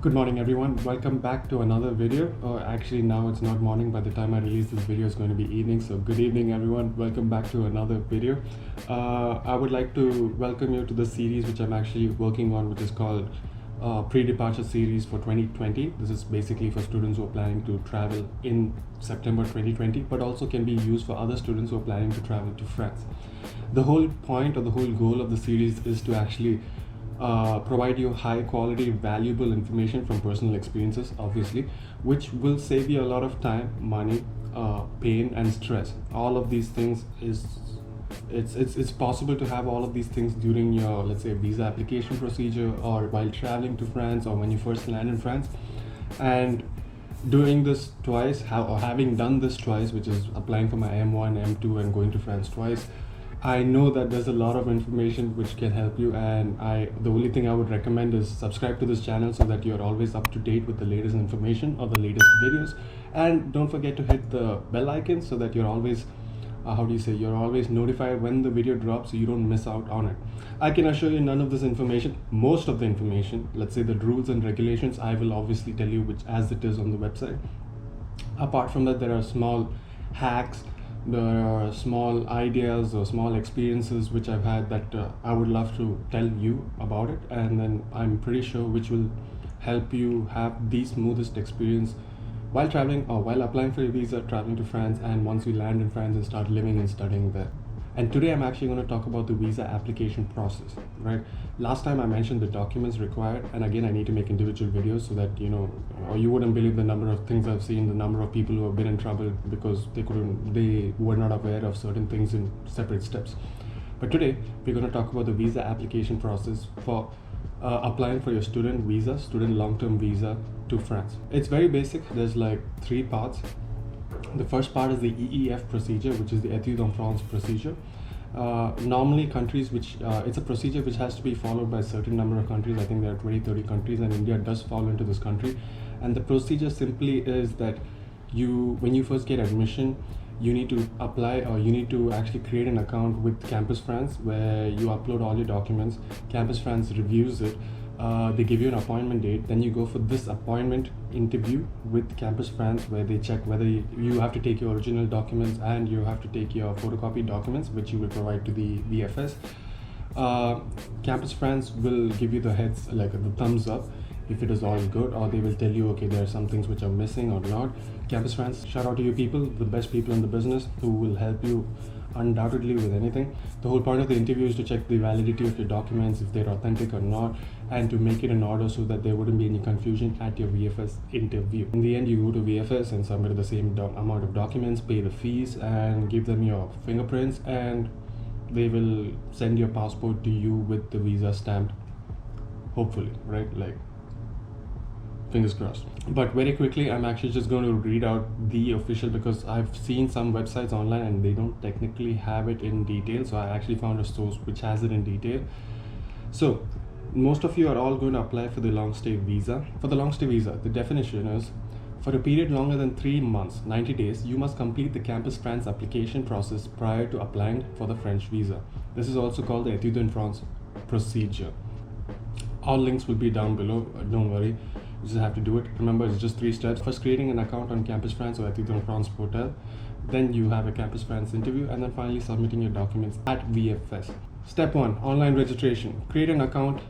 Good morning everyone, welcome back to another video. Actually now it's not morning, by the time I release this video it's going to be evening, so good evening everyone, welcome back to another video. I would like to welcome you to the series which I'm actually working on, which is called pre-departure series for 2020. This is basically for students who are planning to travel in September 2020, but also can be used for other students who are planning to travel to France. The whole point or the whole goal of the series is to actually provide you high quality, valuable information from personal experiences, obviously, which will save you a lot of time, money, pain, and stress. All of these things it's possible to have all of these things during your, let's say, visa application procedure, or while traveling to France, or when you first land in France. And doing this twice, or having done this twice, which is applying for my M1, M2, and going to France twice, I know that there's a lot of information which can help you, and the only thing I would recommend is subscribe to this channel so that you're always up to date with the latest information or the latest videos. And don't forget to hit the bell icon so that you're always you're always notified when the video drops, so you don't miss out on it. I can assure you none of this information, most of the information, let's say the rules and regulations, I will obviously tell you which as it is on the website. Apart from that, there are small hacks, there are small ideas or small experiences which I've had that I would love to tell you about it, and then I'm pretty sure which will help you have the smoothest experience while traveling or while applying for your visa, traveling to France, and once you land in France and start living and studying there. And today I'm actually going to talk about the visa application process, right? Last time I mentioned the documents required, and again I need to make individual videos so that or you wouldn't believe the number of things I've seen, the number of people who have been in trouble because they were not aware of certain things in separate steps. But today we're going to talk about the visa application process for applying for your student visa, student long-term visa to France. It's very basic. There's like 3 parts. The first part is the Eef procedure, which is the Etudes en France procedure. Normally countries which it's a procedure which has to be followed by a certain number of countries. I think there are 20-30 countries, and India does fall into this country. And the procedure simply is that when you first get admission, you need to apply, or you need to actually create an account with Campus France, where you upload all your documents. Campus France reviews it. They give you an appointment date, then you go for this appointment interview with Campus France, where they check whether you have to take your original documents and you have to take your photocopy documents, which you will provide to the VFS. Campus France will give you the thumbs up if it is all good, or they will tell you, okay, there are some things which are missing or not. Campus France, shout out to you people, the best people in the business who will help you undoubtedly with anything. The whole point of the interview is to check the validity of your documents, if they're authentic or not, and to make it in order so that there wouldn't be any confusion at your VFS interview. In the end, you go to VFS and submit the same amount of documents, pay the fees, and give them your fingerprints, and they will send your passport to you with the visa stamped, hopefully, right? Like, fingers crossed. But very quickly, I'm actually just going to read out the official, because I've seen some websites online and they don't technically have it in detail, so I actually found a source which has it in detail. So most of you are all going to apply for the long stay visa. For the long stay visa, the definition is, for a period longer than 3 months, 90 days, you must complete the Campus France application process prior to applying for the French visa. This is also called the Etudes en France procedure. All links will be down below, don't worry. You just have to do it. Remember, it's just 3 steps. First, creating an account on Campus France or Etudes en France portal. Then you have a Campus France interview, and then finally submitting your documents at VFS. Step 1, online registration. Create an account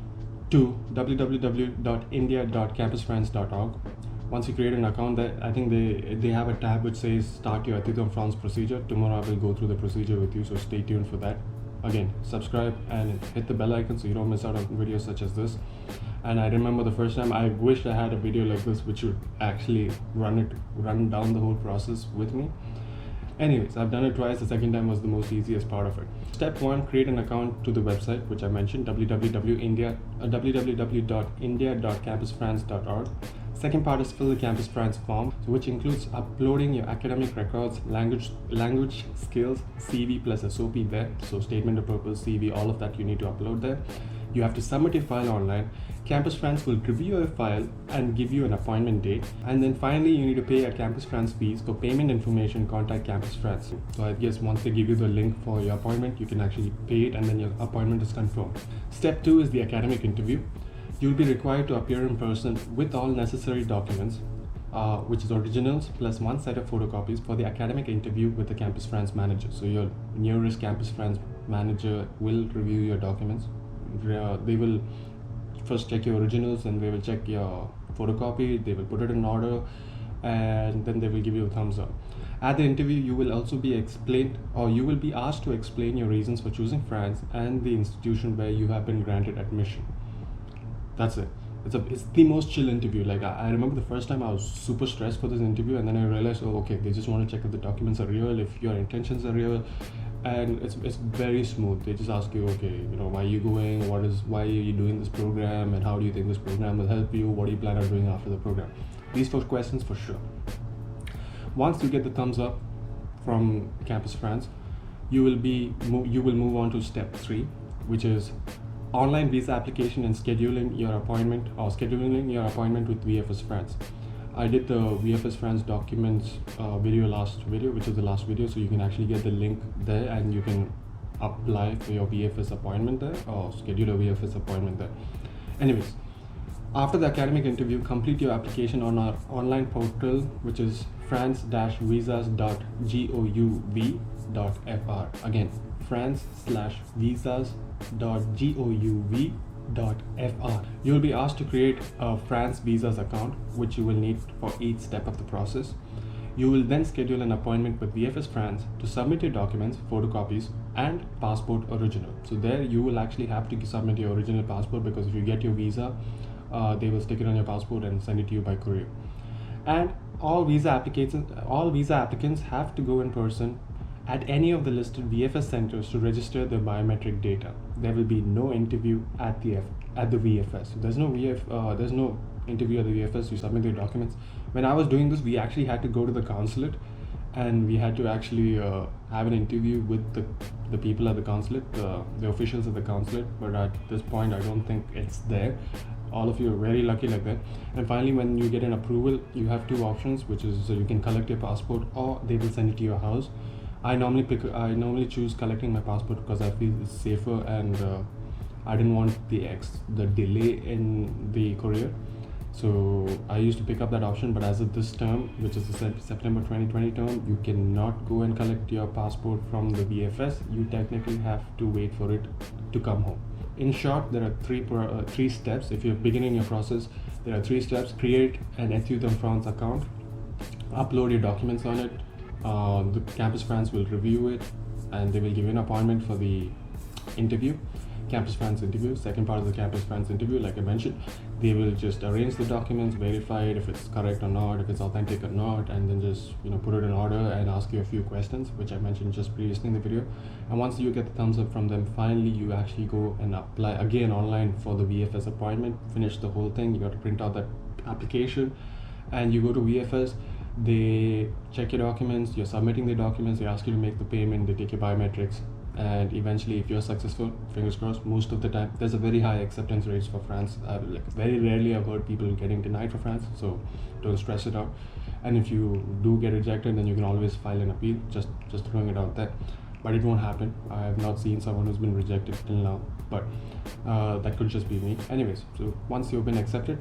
to www.india.campusfrance.org. Once you create an account, there, I think they have a tab which says start your Etudes en France procedure. Tomorrow I will go through the procedure with you, so stay tuned for that. Again, subscribe and hit the bell icon so you don't miss out on videos such as this. And I remember the first time, I wish I had a video like this which would actually run down the whole process with me. Anyways, I've done it twice. The second time was the most easiest part of it. Step 1, create an account to the website which I mentioned, www.india.campusfrance.org. Second part is fill the Campus France form, which includes uploading your academic records, language skills, CV plus SOP there. So statement of purpose, CV, all of that you need to upload there. You have to submit your file online. Campus France will review your file and give you an appointment date. And then finally, you need to pay a Campus France fees. For payment information, contact Campus France. So I guess once they give you the link for your appointment, you can actually pay it, and then your appointment is confirmed. Step 2 is the academic interview. You'll be required to appear in person with all necessary documents, which is originals plus one set of photocopies for the academic interview with the Campus France manager. So your nearest Campus France manager will review your documents. They will first check your originals and they will check your photocopy, they will put it in order, and then they will give you a thumbs up. At the interview, you will also be asked to explain your reasons for choosing France and the institution where you have been granted admission. That's it. It's the most chill interview. Like I remember the first time I was super stressed for this interview, and then I realized, oh, okay, they just want to check if the documents are real, if your intentions are real, and it's very smooth. They just ask you, okay, why are you going? Why are you doing this program, and how do you think this program will help you? What do you plan on doing after the program? These 4 questions for sure. Once you get the thumbs up from Campus France, you will move on to step 3, which is online visa application and scheduling your appointment with VFS France. I did the VFS France documents which is the last video, so you can actually get the link there and you can apply for your VFS appointment there or schedule a VFS appointment there. Anyways, after the academic interview, complete your application on our online portal, which is france-visas.gouv.fr. Again, france/visas.gouv.fr. You will be asked to create a France Visas account, which you will need for each step of the process. You will then schedule an appointment with VFS France to submit your documents, photocopies, and passport original. So there you will actually have to submit your original passport, because if you get your visa, they will stick it on your passport and send it to you by courier. And all visa applicants have to go in person at any of the listed VFS centers to register their biometric data. There will be no interview at the VFS. So there's no interview at the VFS. You submit your documents. When I was doing this, we actually had to go to the consulate, and we had to actually have an interview with the people at the consulate, the officials at the consulate. But at this point, I don't think it's there. All of you are very lucky like that. And finally, when you get an approval, you have 2 options, which is you can collect your passport or they will send it to your house. I normally choose collecting my passport because I feel it's safer, and I didn't want the delay in the courier. So I used to pick up that option, but as of this term, which is the September 2020 term, you cannot go and collect your passport from the VFS. You technically have to wait for it to come home. In short, there are 3 steps. If you're beginning your process, there are 3 steps. Create an Etude in France account, upload your documents on it. The Campus France will review it, and they will give you an appointment for the Campus France interview. Second part of the Campus France interview, like I mentioned, they will just arrange the documents, verify it if it's correct or not, if it's authentic or not, and then just put it in order and ask you a few questions, which I mentioned just previously in the video. And once you get the thumbs up from them, finally you actually go and apply again online for the VFS appointment. Finish the whole thing. You got to print out that application, and you go to VFS. They check your documents, you're submitting the documents, they ask you to make the payment, they take your biometrics, and eventually, if you're successful, fingers crossed, most of the time, there's a very high acceptance rates for France. Very rarely I've heard people getting denied for France, so don't stress it out. And if you do get rejected, then you can always file an appeal, just throwing it out there. But it won't happen. I have not seen someone who's been rejected till now, but that could just be me. Anyways, so once you've been accepted,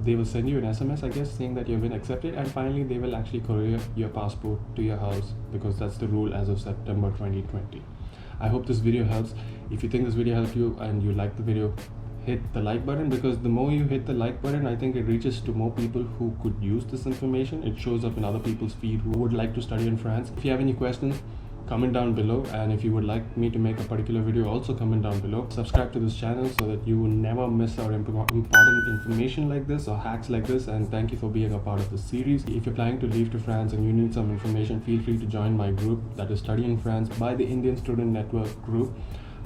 they will send you an SMS, I guess, saying that you've been accepted, and finally they will actually courier your passport to your house, because that's the rule as of September 2020. I hope this video helps. If you think this video helped you and you like the video, hit the like button, because the more you hit the like button, I think it reaches to more people who could use this information. It shows up in other people's feed who would like to study in France. If you have any questions, comment down below, and if you would like me to make a particular video, also comment down below. Subscribe to this channel so that you will never miss out important information like this or hacks like this. And thank you for being a part of this series. If you're planning to leave to France and you need some information, feel free to join my group, that is Study in France by the Indian Student Network group.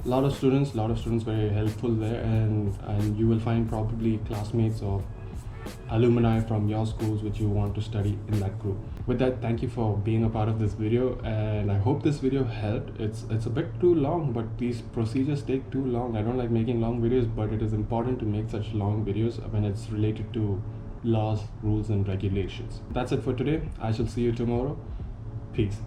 A lot of students very helpful there, and you will find probably classmates or alumni from your schools which you want to study in that group. With that, thank you for being a part of this video, and I hope this video helped. It's a bit too long, but these procedures take too long. I don't like making long videos, but it is important to make such long videos when it's related to laws, rules, and regulations. That's it for today. I shall see you tomorrow. Peace.